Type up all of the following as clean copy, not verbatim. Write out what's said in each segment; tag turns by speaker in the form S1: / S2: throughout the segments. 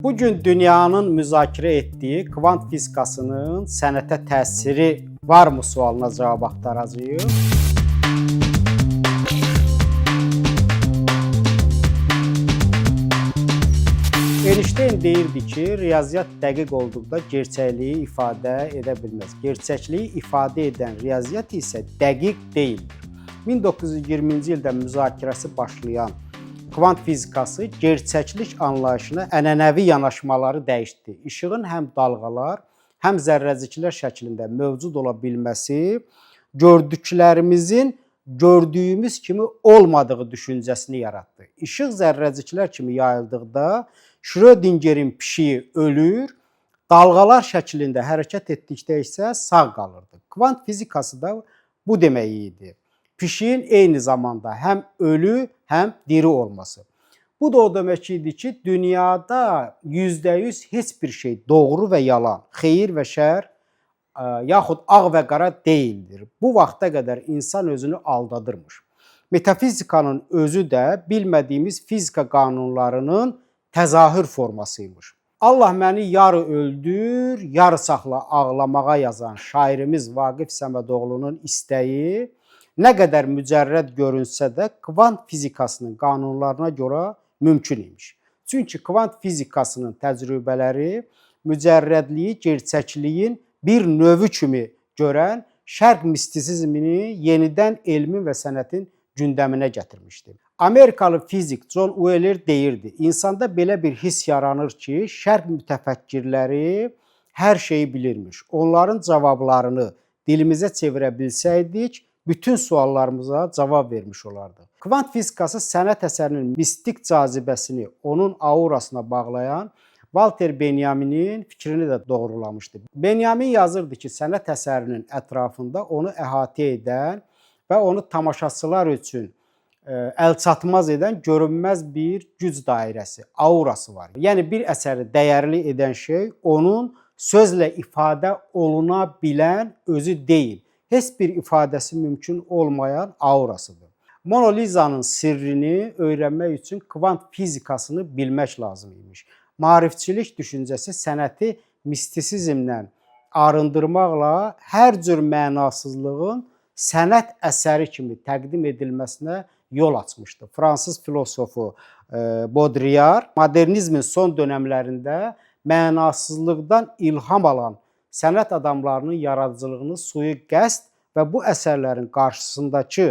S1: Bugün dünyanın müzakirə etdiyi kvant fizikasının sənətə təsiri varmı sualına cavab axtaracağıq. Einstein deyirdi ki, riyaziyyat dəqiq olduqda gerçəkliyi ifadə edə bilməz. Gerçəkliyi ifadə edən riyaziyyat isə dəqiq deyildir. 1920-ci ildə müzakirəsi başlayan kvant fizikası gerçəklik anlayışına ənənəvi yanaşmaları dəyişdi. İşığın həm dalğalar, həm zərrəciklər şəklində mövcud ola bilməsi gördüklərimizin gördüyümüz kimi olmadığı düşüncəsini yaratdı. İşıq zərrəciklər kimi yayıldıqda Schrödingerin pişiyi ölür, dalğalar şəklində hərəkət etdikdə isə sağ qalırdı. Kvant fizikası da bu demək idi. Pişiyin eyni zamanda həm ölü, həm diri olması. Bu da o demək idi ki, dünyada %100 heç bir şey doğru və yalan, xeyir və şər, yaxud ağ və qara deyildir. Bu vaxta qədər insan özünü aldadırmış. Metafizikanın özü də bilmədiyimiz fizika qanunlarının təzahür formasıymış. Allah məni yarı öldür, yarı saxla ağlamağa yazan şairimiz Vaqif Səmədoğlunun istəyi nə qədər mücərrəd görünsə də kvant fizikasının qanunlarına görə mümkün imiş. Çünki kvant fizikasının təcrübələri mücərrədliyi gerçəkliyin bir növü kimi görən şərq mistisizmini yenidən elmin və sənətin gündəminə gətirmişdi. Amerikalı fizik John Wheeler deyirdi, insanda belə bir hiss yaranır ki, şərq mütəfəkkirləri hər şeyi bilirmiş. Onların cavablarını dilimizə çevirə bilsəydik, bütün suallarımıza cavab vermiş olardı. Kvant fizikası sənət əsərinin mistik cazibəsini onun aurasına bağlayan Walter Benjamin'in fikrini də doğrulamışdı. Benjamin yazırdı ki, sənət əsərinin ətrafında onu əhatə edən və onu tamaşaçılar üçün əlçatmaz edən görünməz bir güc dairəsi, aurası var. Yəni bir əsəri dəyərli edən şey onun sözlə ifadə oluna bilən özü deyil. Heç bir ifadəsi mümkün olmayan aurasıdır. Mona Lisa'nın sirrini öyrənmək üçün kvant fizikasını bilmək lazım imiş. Maarifçilik düşüncəsi sənəti mistisizmdən arındırmaqla hər cür mənasızlığın sənət əsəri kimi təqdim edilməsinə yol açmışdı. Fransız filosofu Baudrillard modernizmin son dönəmlərində mənasızlıqdan ilham alan sənət adamlarının yaradıcılığını sui-qəsd və bu əsərlərin qarşısındakı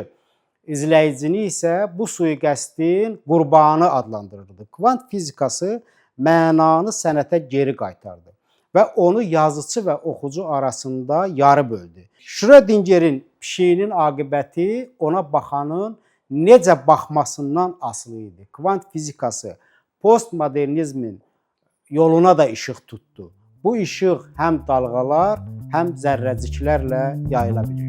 S1: izləyicini isə bu sui-qəsdin qurbanı adlandırırdı. Kvant fizikası mənanı sənətə geri qaytardı və onu yazıcı və oxucu arasında yarı böldü. Schrödingerin pişiyinin aqibəti ona baxanın necə baxmasından asılı idi. Kvant fizikası postmodernizmin yoluna da işıq tutdu. Bu işıq həm dalğalar, həm zərrəciklərlə yayıla bilir.